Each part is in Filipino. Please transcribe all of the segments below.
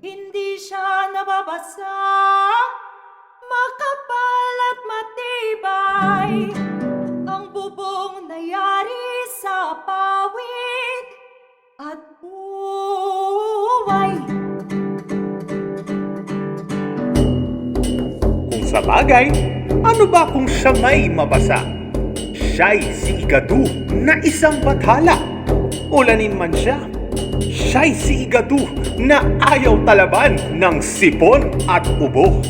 Hindi siya nababasa, makapal at matibay. Ang bubong na yari sa pawid at uway. Kung sa bagay, ano ba kung siya may mabasa? Siya'y si Igadu na isang bathala. Ulanin man siya, siya'y si Igadu na ayaw talaban ng sipon at ubo.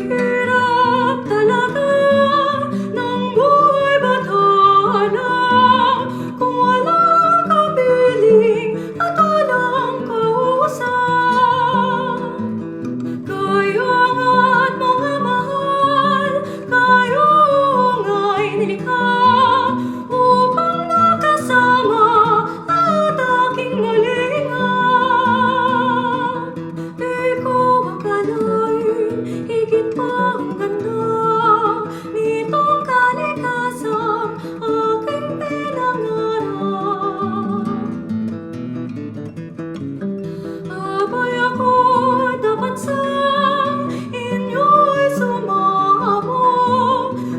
Hirap talaga ng buhay bathala kung walang kapiling at walang kausap. Kayo nga't mga mahal, kayo nga'y nilikha upang makasama at aking malinga. Ikaw akalain higit pa ang ganda nitong kalikasang aking pinangarap. Abay ako dapat sa inyo'y sumamo,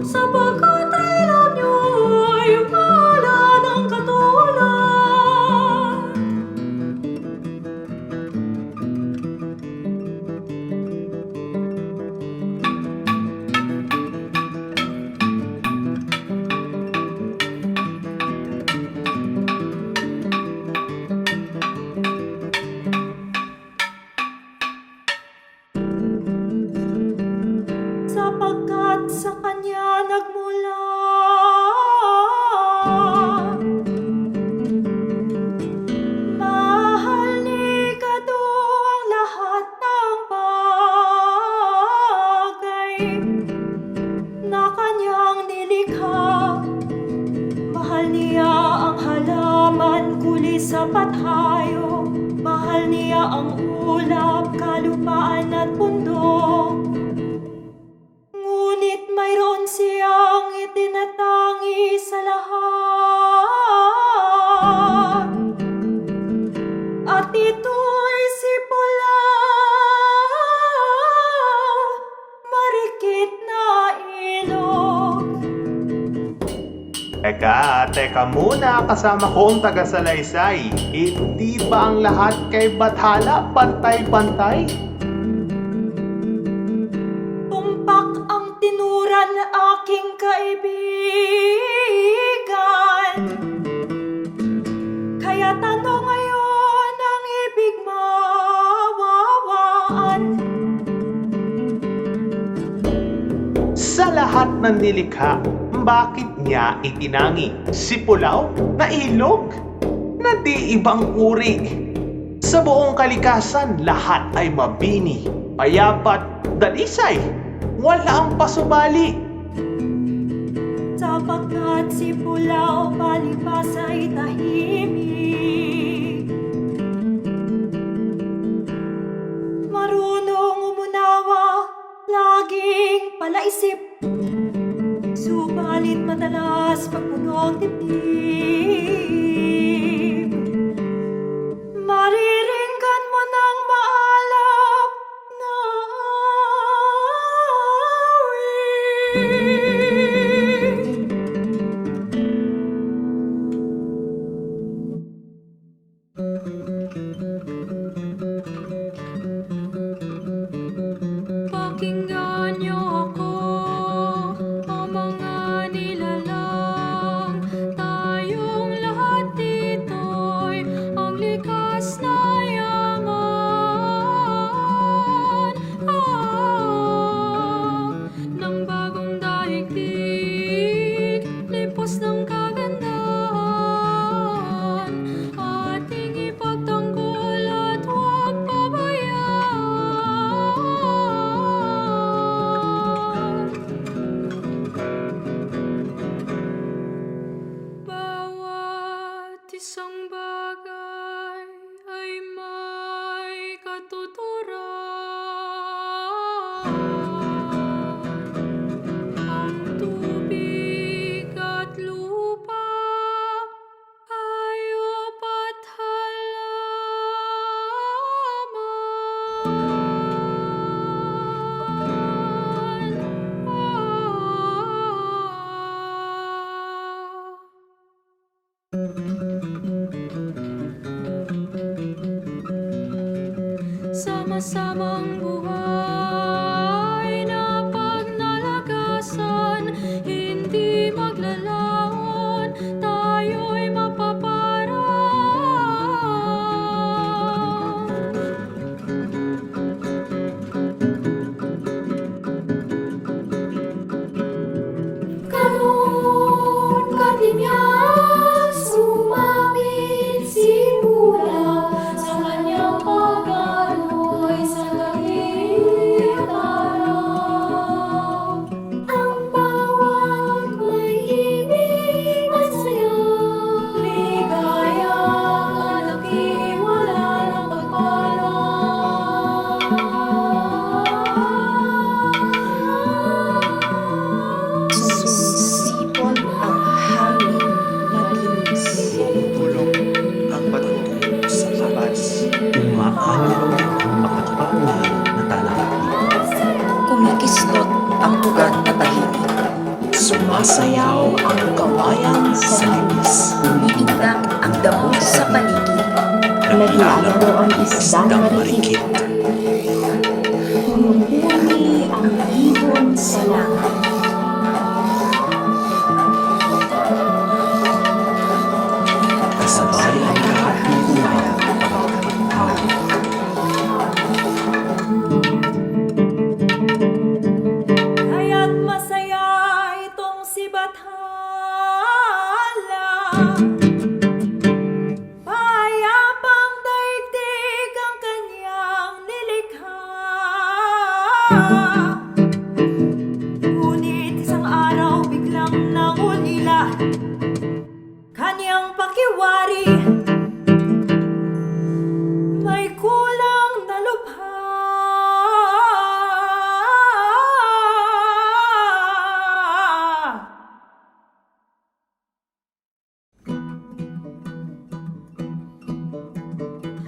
sapagkat alam niyo'y wala ng katulad. Sapagkat sa kanya nagmula mahal ni Igadu ang lahat ng bagay na kanyang nilikha. Mahal niya ang halaman, kulis sa pathayo. Mahal niya ang ulap, kalupaan at bundok. Ngunit mayroon siyang itinatangi sa lahat, at ito'y si Pulaw, marikit na ilog. Teka muna, kasama kong taga-salaysay. Hindi ba ang lahat kay bathala pantay-pantay? Tumpak ang tinuran na aking kaibigan, kaya tanong ngayon ang ibig mawawaan. Sa lahat lahat ng nilikha, bakit niya itinangi si Pulaw na ilog na di ibang uri? Sa buong kalikasan, lahat ay mabini, payapat, dalisay, walang pasubali. Sapagkat si Pulaw palibas ay tahimik, marunong umunawa, laging palaisip, subalit madalas pagpunong dibdib. Mariringgan mo ng maalap na awit. Pakinggan niyo ako, o mga nilalang. Tayong lahat dito'y ang likas na yaman. Ng bagong daigdig, lipos ng kagandahan. Ating ipagtanggol at huwag pabayaan. Bawat isang bagay ay may katuturan. Ang tubig at lupa, hayop at halaman. Sama-samang buhay na pagnalagasan, hindi maglalaon, tayo'y mapaparaan. Karon katimyas, sumapit si Pulaw sa kanyang pag-aroy sa lahing araw. Ang bawat may ibig at saya, ligayang alaki, wala ng pagpalang. Sumisipon ang hangin, malinis. Tulog ang bato sa labas. Umaanod ang makatapang na talahati. Kumikistot ang ugat na tahimik. Sumasayaw ang kawayan sa libis. Umiindang ang damo sa paligid. Naglalaro ang isdang marikit. Humuhuni ang ibon sa langit. Kasabay ang lahat ng buhay pagpapagpaw. Kaya't masaya itong si Bathala. Payapang daigdig ang kanyang nilikha. Ngunit isang araw biglang nangulila kanyang pakiwari. May kulang na lubha.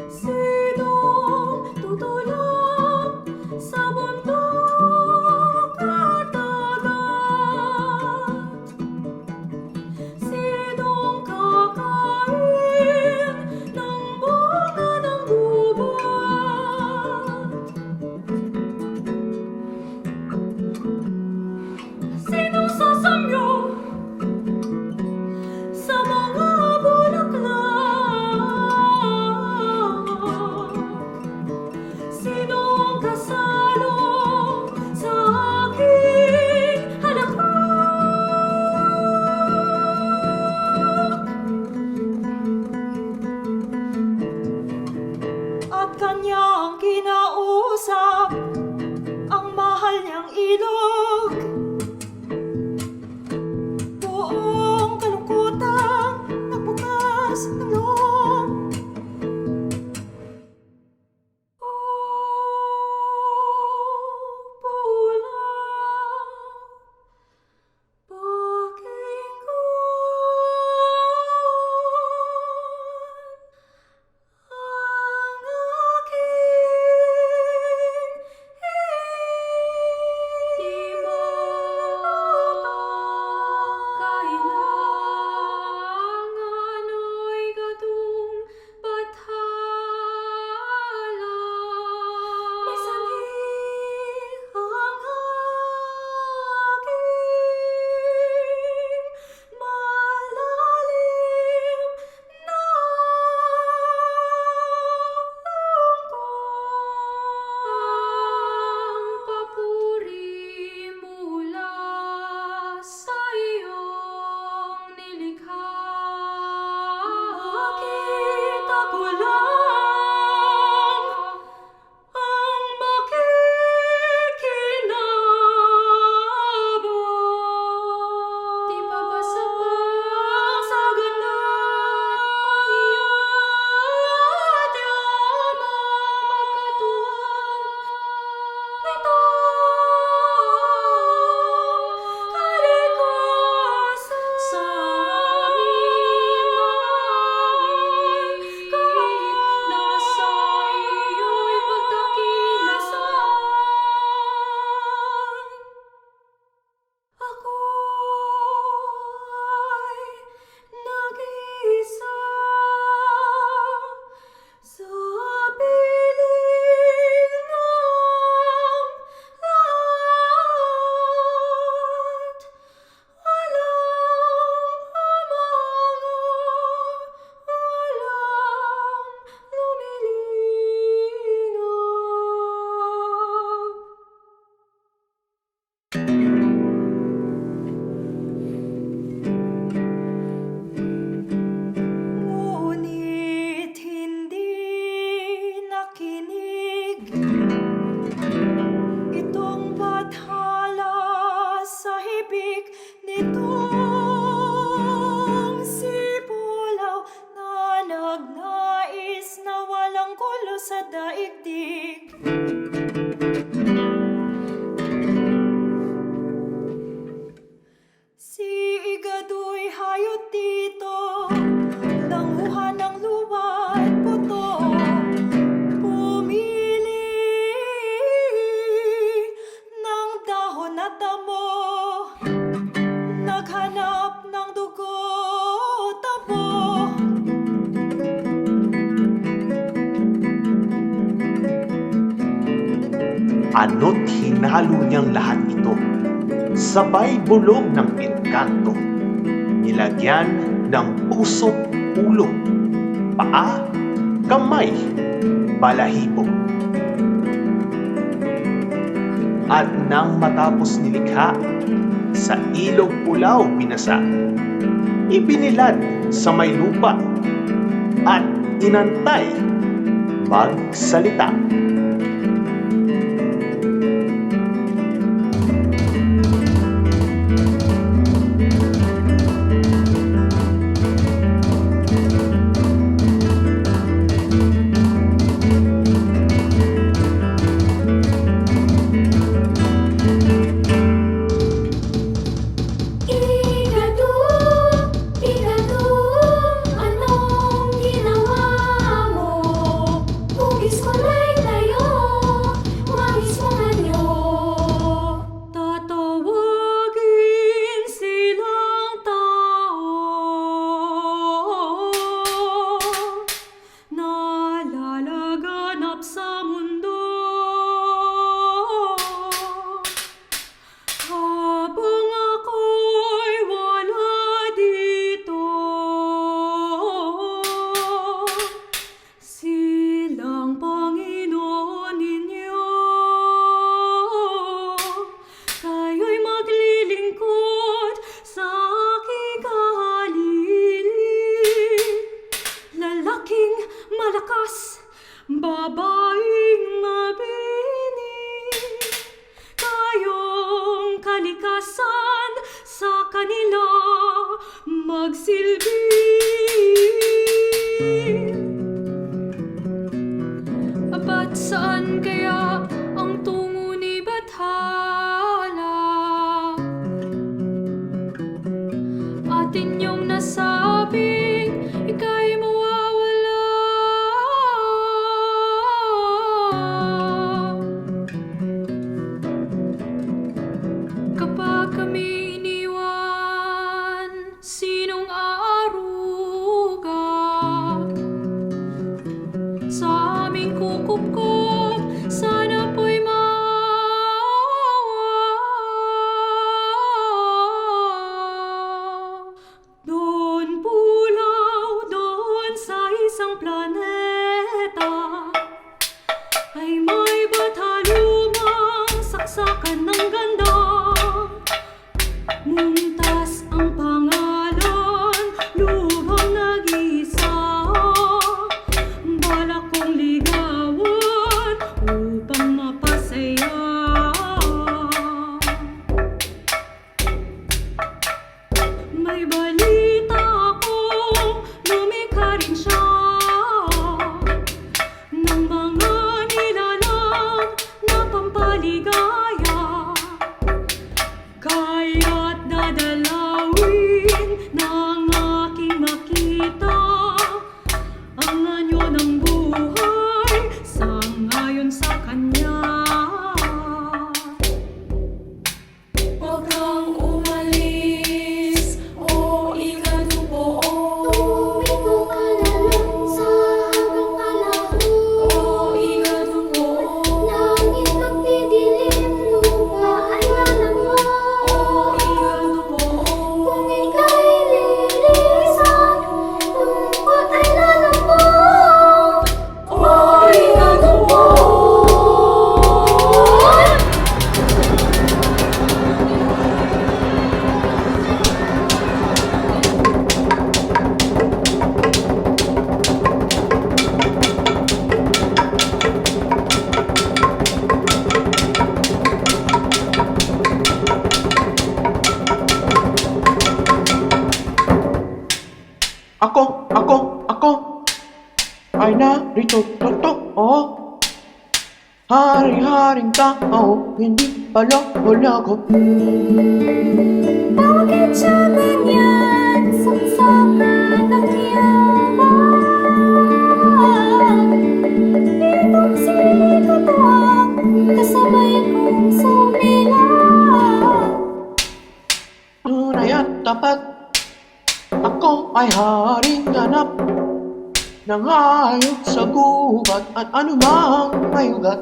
Sinong tutulong sa bundok at dagat? Sinong kakain Ano't hinalo niyang lahat ito. Sabay bulong ng engkanto. Nilagyan ng puso, ulo, paa, kamay, balahibo. At nang matapos nilikha, sa ilog pulaw binasa, ibinilad sa may lupa, at inantay magsalita. Igado, Igado, anong ginawa mo? Hugis ko na'y tayo, mais mga nyo. Tatawagin silang tao na lalaganap sa mundo. Habang ako'y wala dito, silang Panginoon ninyo. Kayo'y maglilingkod sa aking kahalili. Lalaking malakas, babaeng mabini, kayong kalikasan sa kanila magsilbi. Ba't saan kaya ang tungo ni Bathala? At inyong nasabing ika'y mawawala. Kapag kami iniwan, sinong aaruga sa aming kukupkup? Sana po'y maawa. Doon pulaw, doon sa isang planeta, ay may batalumang saksakan ng ganda. Muntas ang pangalan, lubhang nag-isa. Balak kong ligawan upang mapasaya. May balita akong lumikha rin siya ng mga nilalang na pampaligaya. Kaya't dadalawin ng aking makita ang anyo ng buhay sangayon sa kanya. Huwag kang umalis, o ikadupo. Tumiko ka na lang sa hanggang kalaro. O ikadupo. Langit magdidilim, lupa ay lalamang. O ikadupo. Kung ika'y lilisan, lungkot ay lalamang. O ikadupo. Ako ay narito totoo. Hari-haring tao, hindi pala wala ko. Bakit siya ganyan? Saksakan ng yaman. Itong si Katuang, kasabay kong sumilang. Tunay at tapat, ako ay haring ganap. Nangayog sa gubat at anumang may ugat.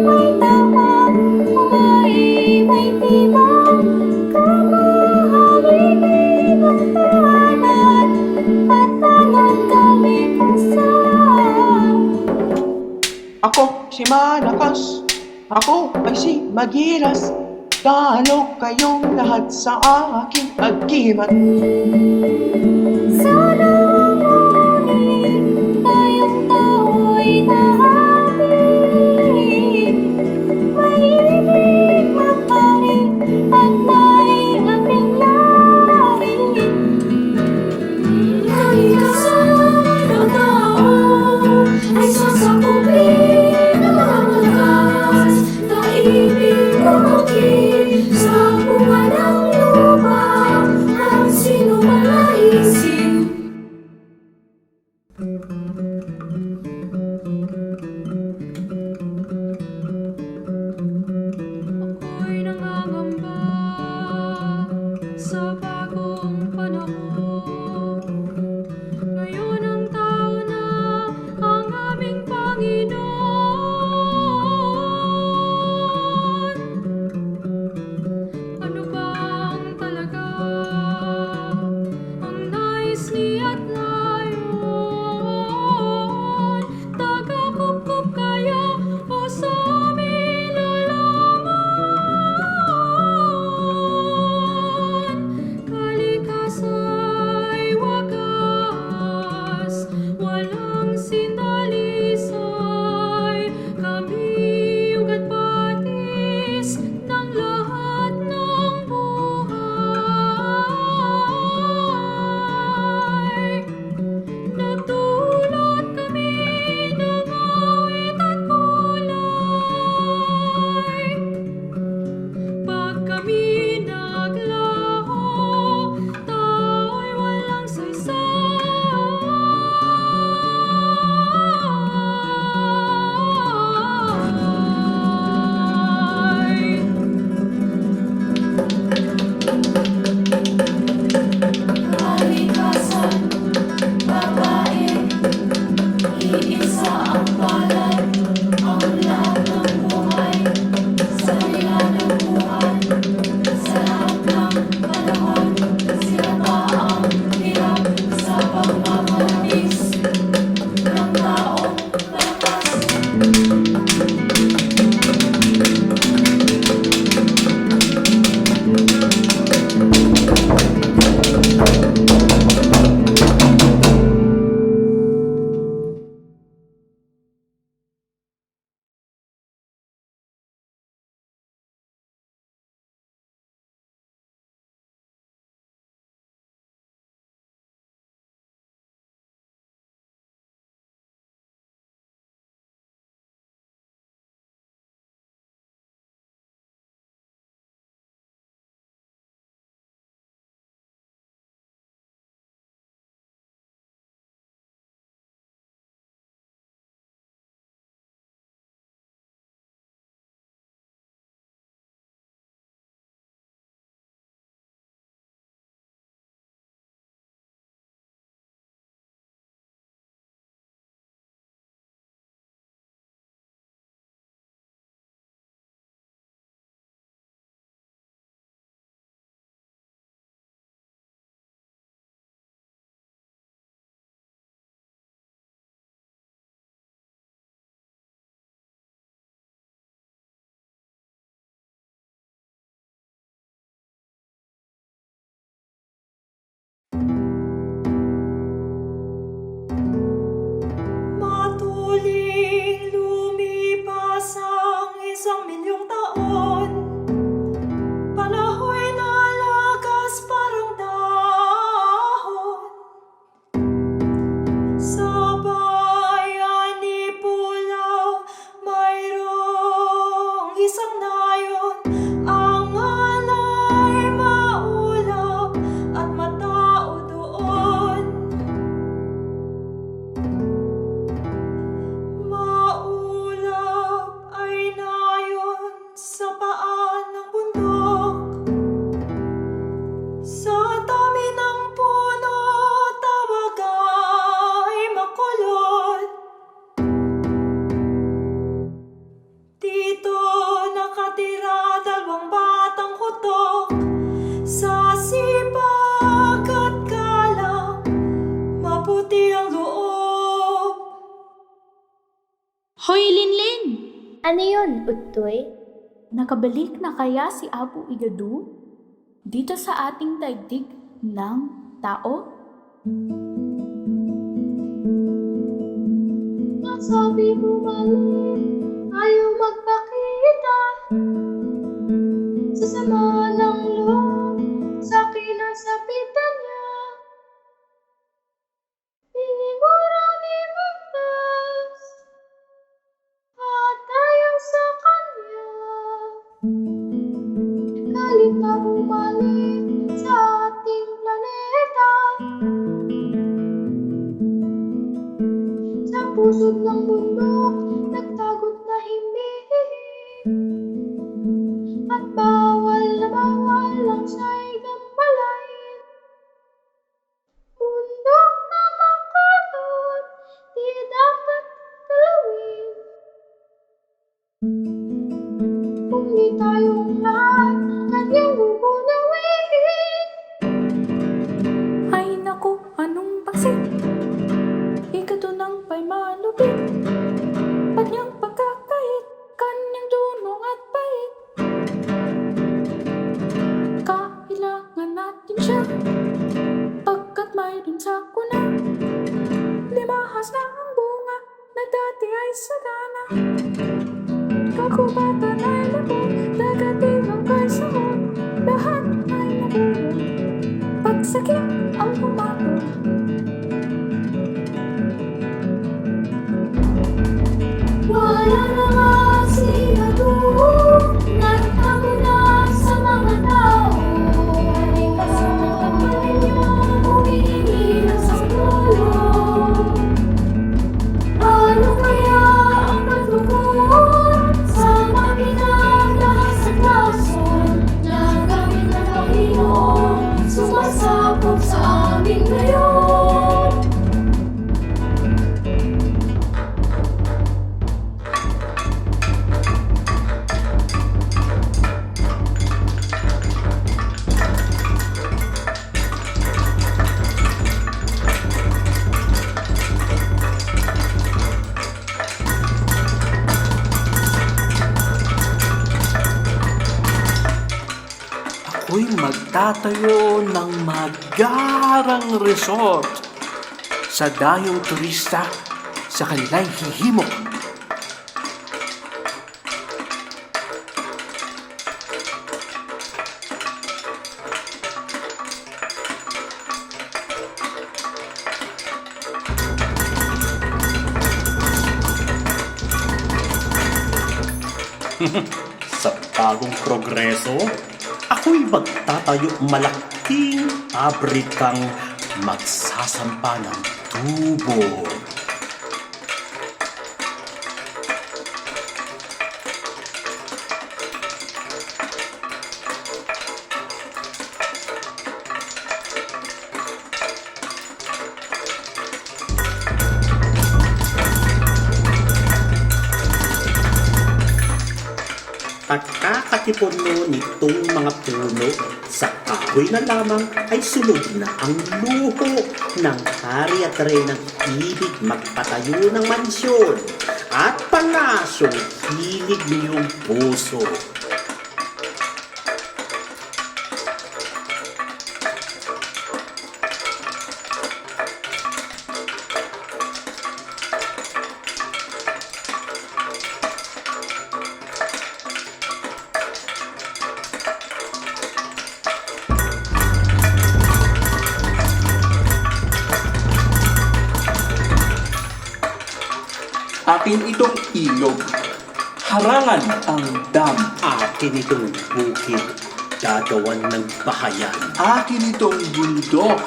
May tama, umay, may tibang, kamahaling ang tahanan, at tanong kalikasan. Ako si Malakas, ako ay si Magilas. Talo kayong lahat sa aking agimat. Sana ngunit tayong tao'y nahati, may ibig magpari at may ating lahi. Kalikasan ng tao ay sasakupin ng mga malakas na ibig kumukit sa bunga ng lupa. Ang sino man nais Ano yun, Utoy? Nakabalik na kaya si Abu Igadu dito sa ating daigdig ng tao? Sabi bumalik, ayaw magpakita. Sa sama ng loob, sa kinasapitan niya. Pinigurang ni Magdas, at ayaw sa kanya. Galit na bumalik sa ating planeta. Sa pusod ng bundok, nagtagot na himig. At bawal na bawal ang siya'y gambalain. Bundok na makalot, di dapat galawin. Kung di tayong lahat, kanyang gugunawin. Ay naku, anong baksit? Igado nang pa'y malupit. Kanyang pagkakait, kanyang dunong at pait. Kailangan natin siya, pagkat mayroon sa kuna. Limahas na ang bunga, na dati ay sagana. Kakubatan ay labog, nagatigang kay sahod. Lahat ay nabulong, pagsakit ang humatong. Wala na nga sigado, nagtago na sa mga tao. Ay kasama pa ninyo, humihingi ng saklolo. Ano kaya ang matugon sa makinang lahat sa lason na gamit ng Panginoon, sumasabog sa amin ngayon? Ako'y magtatayo ng magarang resort sa dayong turista sa kanilang hihimok. Sa bagong progreso, ako'y magtatayo malaking pabrikang magsasampa ng tubo. Pagkakatipon mo nitong mga puno, sa kahoy na lamang ay sunod na ang luho ng hari at reynang ibig magpatayo ng mansyon at palasyong hilig niyong puso. Akin itong ilog. Harangan ang dam. Akin itong bukid, gagawan ng bahayan. Akin itong bundok.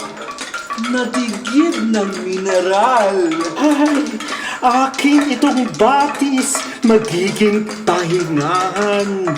Natigib ng mineral. Ay, akin itong batis, magiging pahingahan.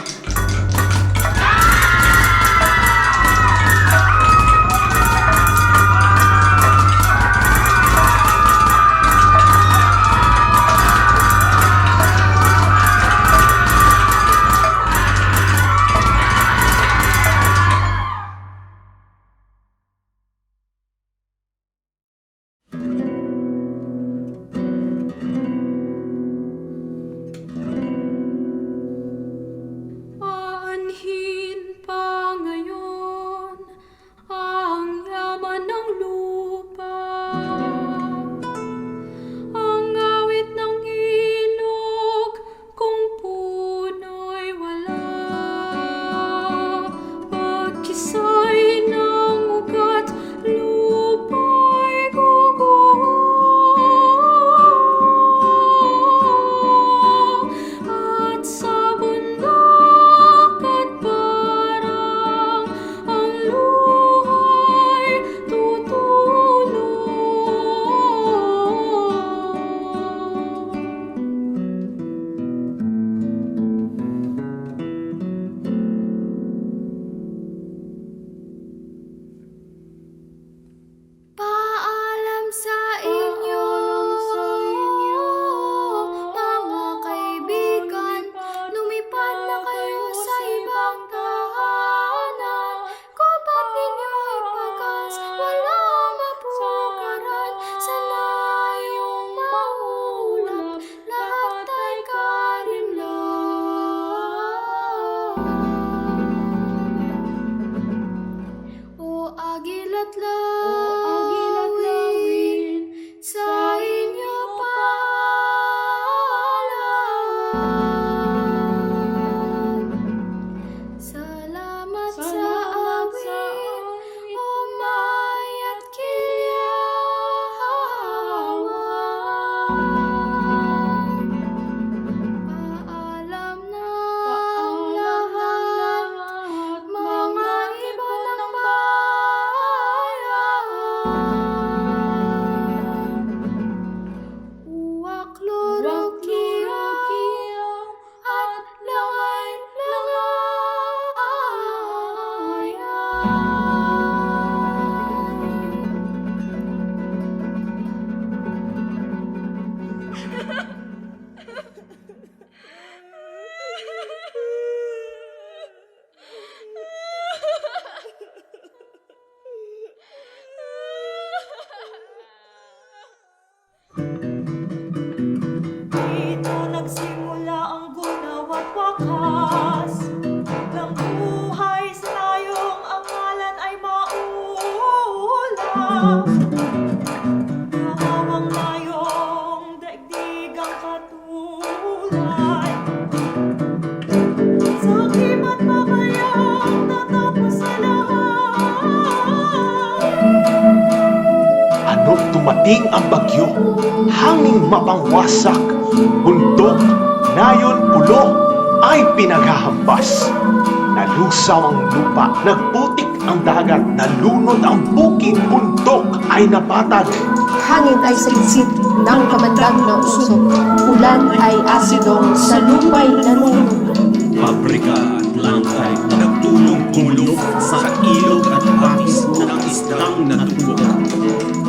agilat lawin sa inyo paalam. Salamat sa awit, umay at kilyawan. Paalam na ang lahat, mga ibon ng bayan. Uwak, lorok-kiyong at langay-langayan. Dito nagsimula ang gunaw at wakas ng buhay sa tayong ang ngalan ay mauulam. Nawawang tayong daigdigang katulad. Sakim at mabayang tatapos sa lahat. Ano tumating ang bagyo, hanging mapangwasak, bundok, nayon, pulo ay pinaghahampas. Nalusaw ang lupa, nagputik ang dagat, nalunod ang bukid, bundok ay napatag. Hangin ay sigsit ng kamandag na usok. Ulan ay asidong sa lupa'y nanunod. Pabrika at langkay nagtulong-tulong sa ilog at hangis ng isdang natubok.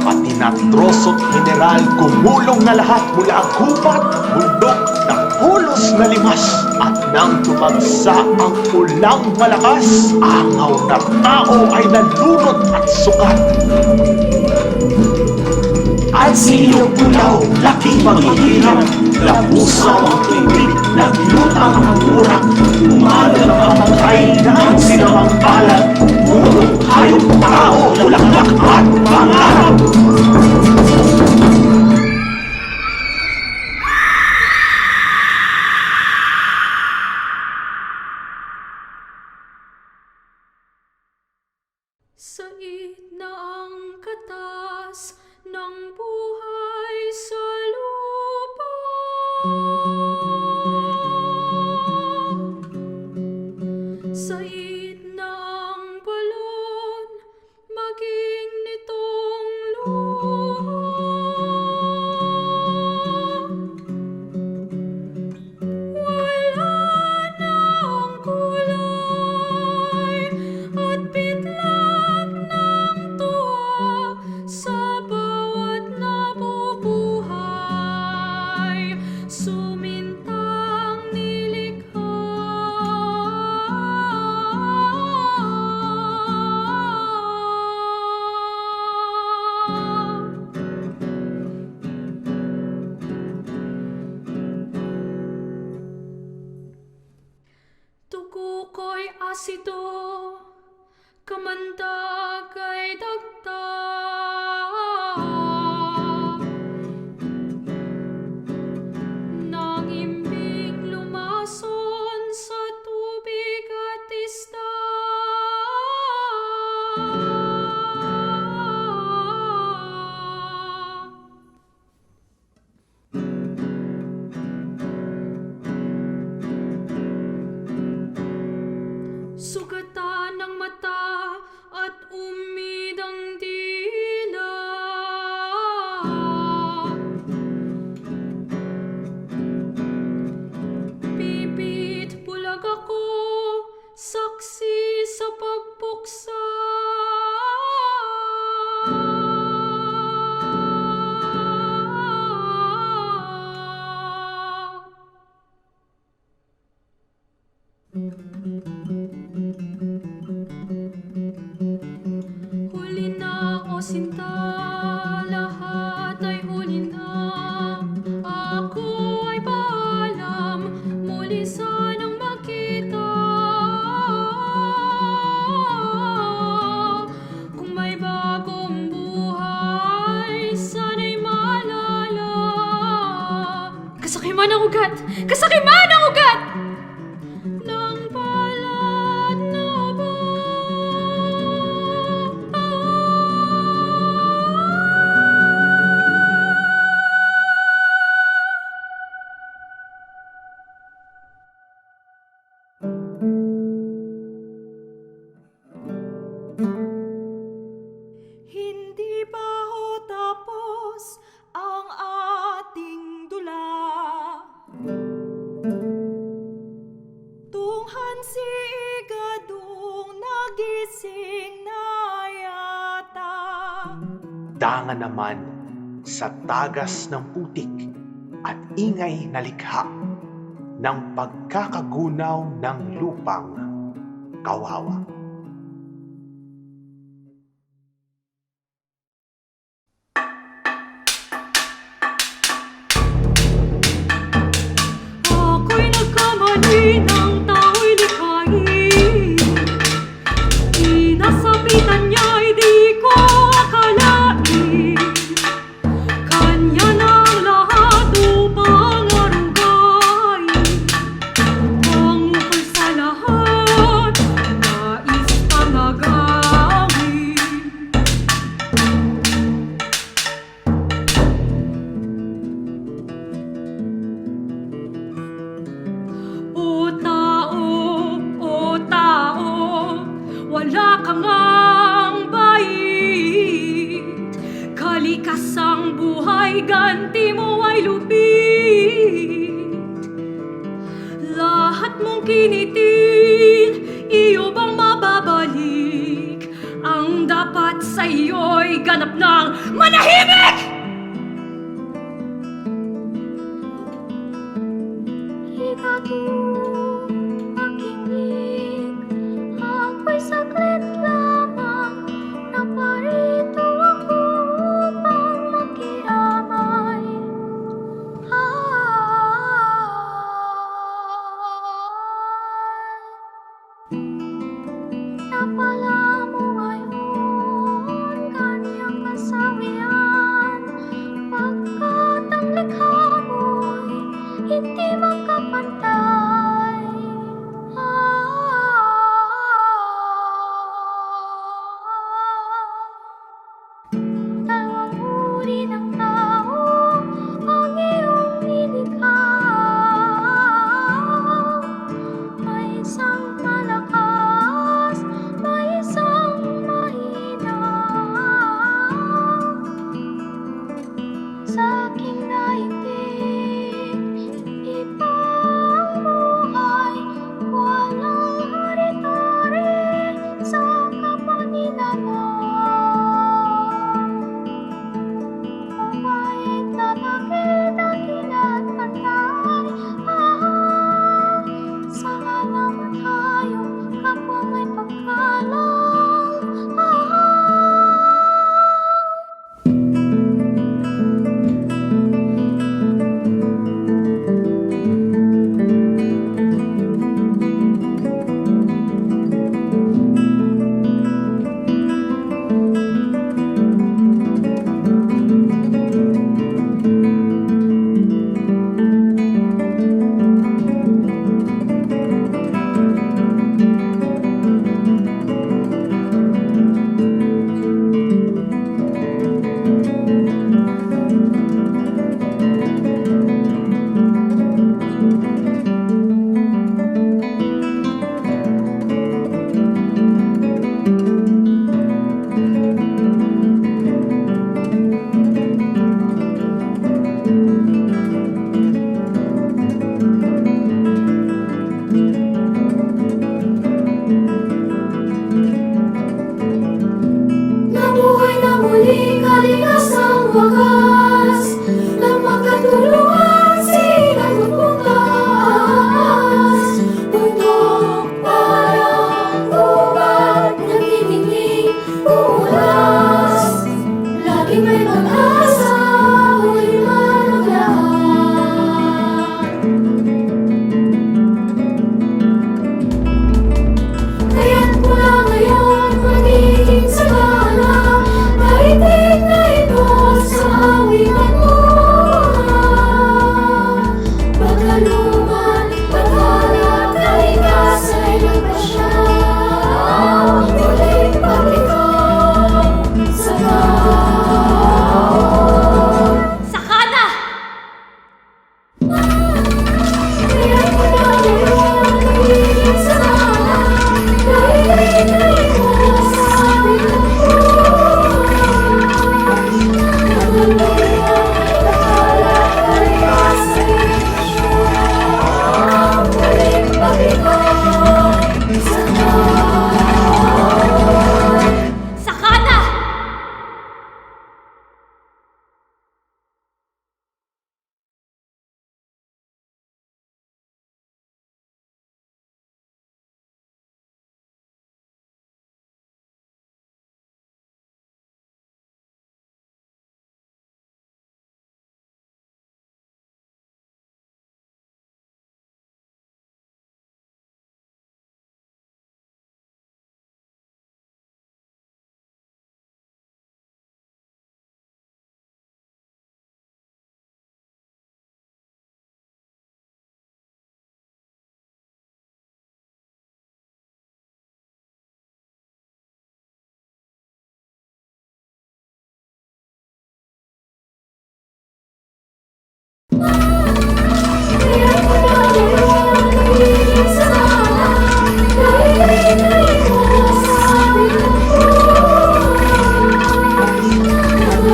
Pati na troso't mineral, gumulong na lahat mula gubat, bundok, napulos na limas. At nang tumagsa ang ulang malakas, angaw na tao ay nalunod at sukat. At si ilog Bulaw, laking maghihirap, lapusaw ang tubig, naglutang ang urak. Umagal ang patay na ang sinamang palad, puro hayop, tao, bulaklak at pangarap. Sait na ang katas ng buhay sa lupa. Sait na ang balon maging nitong luha. Wala na ang kulay at bitlag ng tuwa sa bawat nabubuhay. Sumintang nilikha. Tugo ko'y asido, kamandag ay dagdag. Nang imbing lumason sa tubig at isda. Sugatan ng mata at umidang dila. Bibit bulag ako, saksi sa pagpuksa. Huli na o sinta, lahat ay huli na. Ako ay paalam, muli sanang makita. Kung may bagong buhay, sana'y malala. Kasakiman ang ugat! Kasakiman ang ugat! Ng palad na ba? Hindi pa ho tapos ang ating dula. Tunghan si Igadong nagising na yata. Danga naman sa tagas ng putik at ingay na likha ng pagkakagunaw ng lupang kawawa. Ako'y nagkamali ng tao'y likhain. Inasabitan niya'y di ko akalain. Kanya ng lahat upang arugain. Ang ukol sa lahat, nais pang agawin. O tao, wala ka ngang bait. Kalikasang buhay, ganti mo ay lupit. Lahat mong kinitil, iyo bang mababalik? Ang dapat sa iyo'y ganap ng manahimik! Ikatu, makinig, ako'y saglit lamang, naparito ako upang makiamay. Napala mo ngayon kanyang kasawian.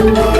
Ang